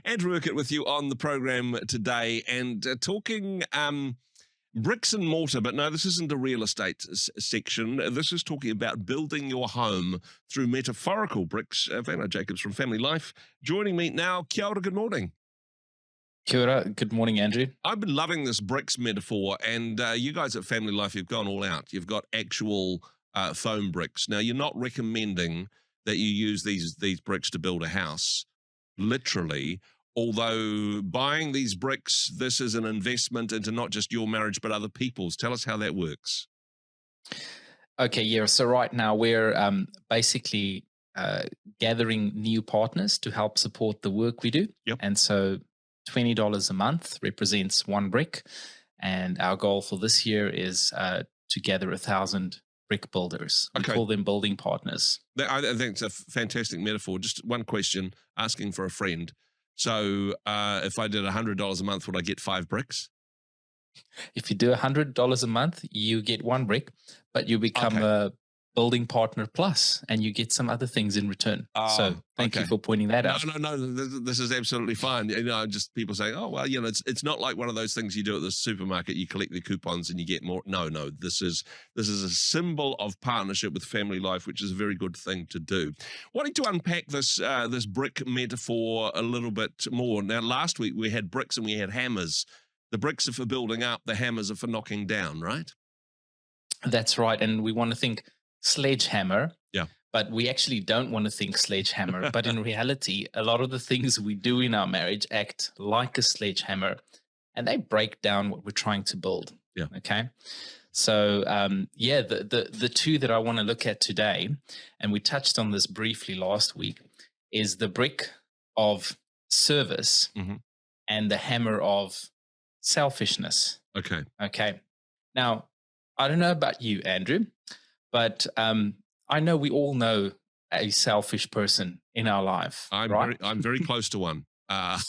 Andrew Urquhart with you on the program today and talking bricks and mortar, but no, this isn't a real estate section. This is talking about building your home through metaphorical bricks. Vanna Jacobs from Family Life joining me now. Kia ora, good morning. Kia ora. Good morning, Andrew. I've been loving this bricks metaphor, and you guys at Family Life, you've gone all out. You've got actual foam bricks. Now, you're not recommending that you use these bricks to build a house, literally. Although buying these bricks, this is an investment into not just your marriage, but other people's. Tell us how that works. Okay, yeah. So right now we're basically gathering new partners to help support the work we do. Yep. And so $20 a month represents one brick. And our goal for this year is to gather 1,000 brick builders. We call them building partners. I think it's a fantastic metaphor. Just one question, asking for a friend. So if I did $100 a month, would I get 5 bricks? If you do $100 a month, you get one brick, but you become a building partner plus, and you get some other things in return. So thank you for pointing that out. No, this is absolutely fine. You know, just people saying, oh, well, you know, it's not like one of those things you do at the supermarket. You collect the coupons and you get more. No, this is a symbol of partnership with Family Life, which is a very good thing to do. Wanting to unpack this brick metaphor a little bit more. Now, last week we had bricks and we had hammers. The bricks are for building up. The hammers are for knocking down, right? That's right. And we want to think sledgehammer. Yeah. But we actually don't want to think sledgehammer. But in reality, a lot of the things we do in our marriage act like a sledgehammer, and they break down what we're trying to build. Yeah. Okay. So the two that I want to look at today, and we touched on this briefly last week, is the brick of service and the hammer of selfishness. Okay. Now, I don't know about you, Andrew, but I know we all know a selfish person in our life. I'm very close to one.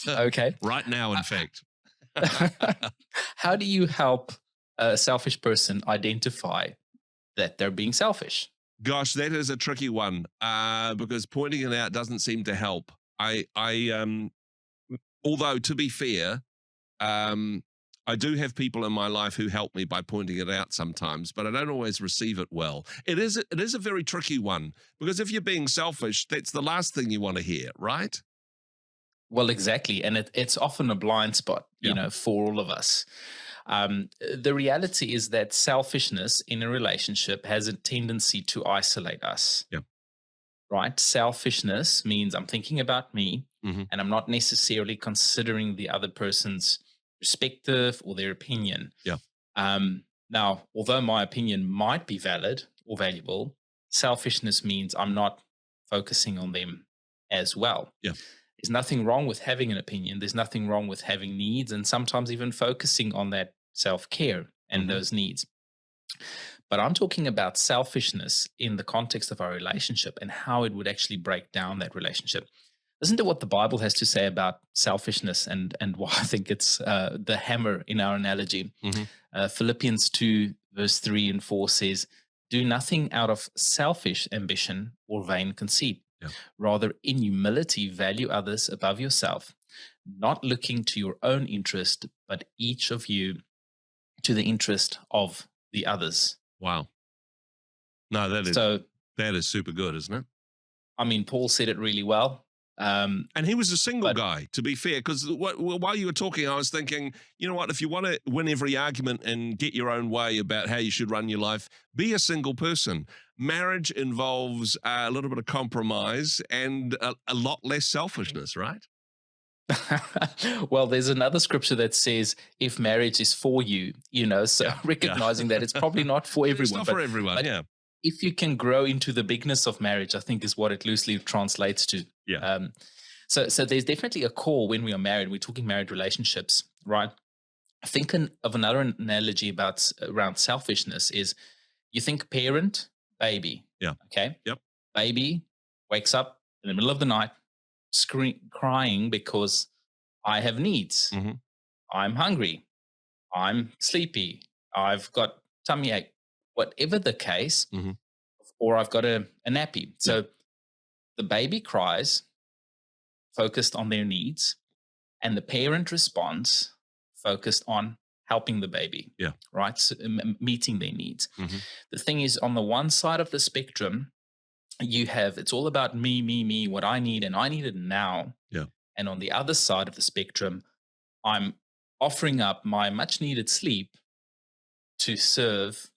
Okay. Right now, in fact. How do you help a selfish person identify that they're being selfish? Gosh, that is a tricky one because pointing it out doesn't seem to help. Although to be fair, I do have people in my life who help me by pointing it out sometimes, but I don't always receive it well. It is a very tricky one because if you're being selfish, that's the last thing you want to hear, right? Well, exactly. And it's often a blind spot, you know, for all of us. The reality is that selfishness in a relationship has a tendency to isolate us. Yeah. Right? Selfishness means I'm thinking about me and I'm not necessarily considering the other person's perspective or their opinion. Yeah. Now, although my opinion might be valid or valuable, selfishness means I'm not focusing on them as well. Yeah. There's nothing wrong with having an opinion. There's nothing wrong with having needs and sometimes even focusing on that self-care and those needs. But I'm talking about selfishness in the context of our relationship and how it would actually break down that relationship. Listen to what the Bible has to say about selfishness and why I think it's the hammer in our analogy. Philippians 2, verse 3 and 4 says, do nothing out of selfish ambition or vain conceit. Yeah. Rather, in humility, value others above yourself, not looking to your own interest, but each of you to the interest of the others. Wow. No, that is super good, isn't it? I mean, Paul said it really well. And he was a single guy, to be fair, because while you were talking, I was thinking, you know what, if you want to win every argument and get your own way about how you should run your life, be a single person. Marriage involves a little bit of compromise and a lot less selfishness, right? Well, there's another scripture that says, if marriage is for you, you know, so recognizing that it's probably not for everyone. It's not for everyone, but if you can grow into the bigness of marriage, I think is what it loosely translates to. Yeah. So there's definitely a call when we are married. We're talking married relationships, right? Think of another analogy around selfishness is you think parent, baby. Yeah. Okay. Yep. Baby wakes up in the middle of the night, crying because I have needs. I'm hungry. I'm sleepy. I've got tummy ache. Whatever the case, or I've got a nappy. So the baby cries, focused on their needs. and the parent response focused on helping the baby, Yeah. right? So, meeting their needs. Mhm. The thing is, on the one side of the spectrum, you have it's all about me, what I need, and I need it now. Yeah. And on the other side of the spectrum, I'm offering up my much needed sleep to serve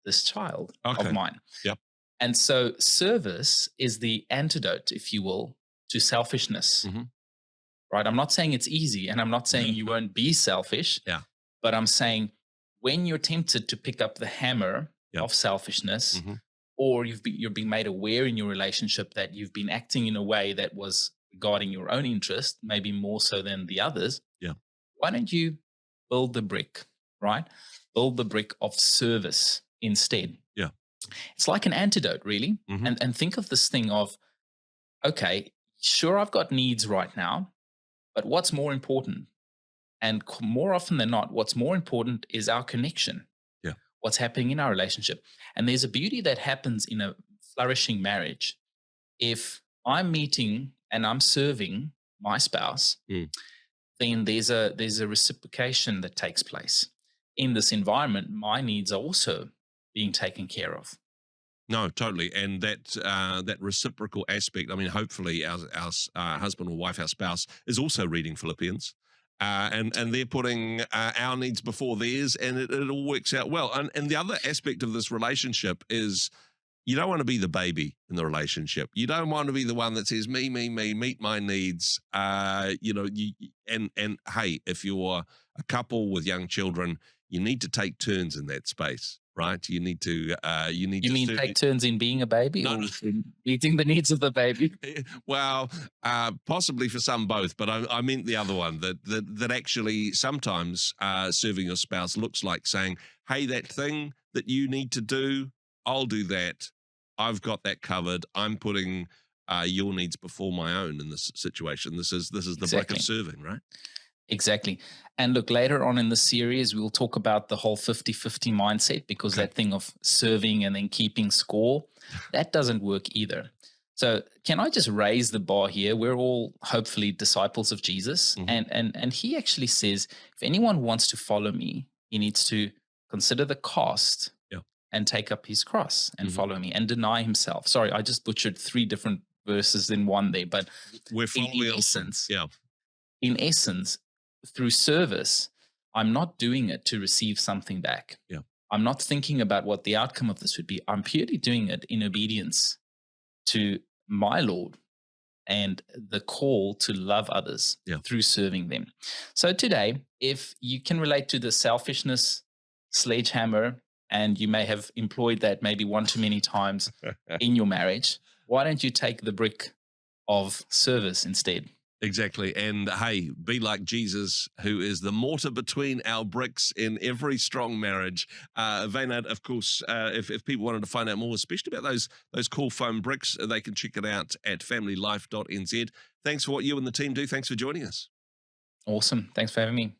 this child of Okay. mine. Yep. And so service is the antidote, if you will, to selfishness, Mhm. right? I'm not saying it's easy, and I'm not saying you won't be selfish, Yeah. but I'm saying when you're tempted to pick up the hammer Yep. of selfishness, Mhm. or you're being made aware in your relationship that you've been acting in a way that was regarding your own interest, maybe more so than the others, Yeah. why don't you build the brick, right? Build the brick of service instead. Yeah. It's like an antidote, really. Mhm. And think of this thing of, okay, sure, I've got needs right now, but what's more important? And more often than not, what's more important is our connection, Yeah. what's happening in our relationship. And there's a beauty that happens in a flourishing marriage. If I'm meeting and I'm serving my spouse, Mm. then there's a reciprocation that takes place. In this environment, my needs are also being taken care of. No, totally, and that reciprocal aspect. I mean, hopefully, our husband or wife, our spouse, is also reading Philippians, and they're putting our needs before theirs, and it all works out well. And the other aspect of this relationship is you don't want to be the baby in the relationship. You don't want to be the one that says me, meet my needs. And hey, if you're a couple with young children, you need to take turns in that space, right? You need to You mean take turns in being a baby no, or in meeting the needs of the baby? well, possibly for some both, but I meant the other one that actually sometimes serving your spouse looks like saying, "Hey, that thing that you need to do, I'll do that. I've got that covered. I'm putting your needs before my own in this situation. This is the brick of Exactly. serving, right? Exactly. And look, later on in the series, we'll talk about the whole 50-50 mindset, because Okay. that thing of serving and then keeping score, that doesn't work either. So can I just raise the bar here? We're all hopefully disciples of Jesus. Mhm. And he actually says, if anyone wants to follow me, he needs to consider the cost Yeah. and take up his cross and Mhm. follow me and deny himself. Sorry, I just butchered 3 different verses in one there, but We're in following along. essence, Yeah. in essence, through service, I'm not doing it to receive something back. Yeah. I'm not thinking about what the outcome of this would be. I'm purely doing it in obedience to my Lord and the call to love others Yeah. through serving them. So today, if you can relate to the selfishness sledgehammer, and you may have employed that maybe one too many times in your marriage, why don't you take the brick of service instead? Exactly. And hey, be like Jesus, who is the mortar between our bricks in every strong marriage. Vaynard, of course, if people wanted to find out more, especially about those cool foam bricks, they can check it out at familylife.nz. Thanks for what you and the team do. Thanks for joining us. Awesome. Thanks for having me.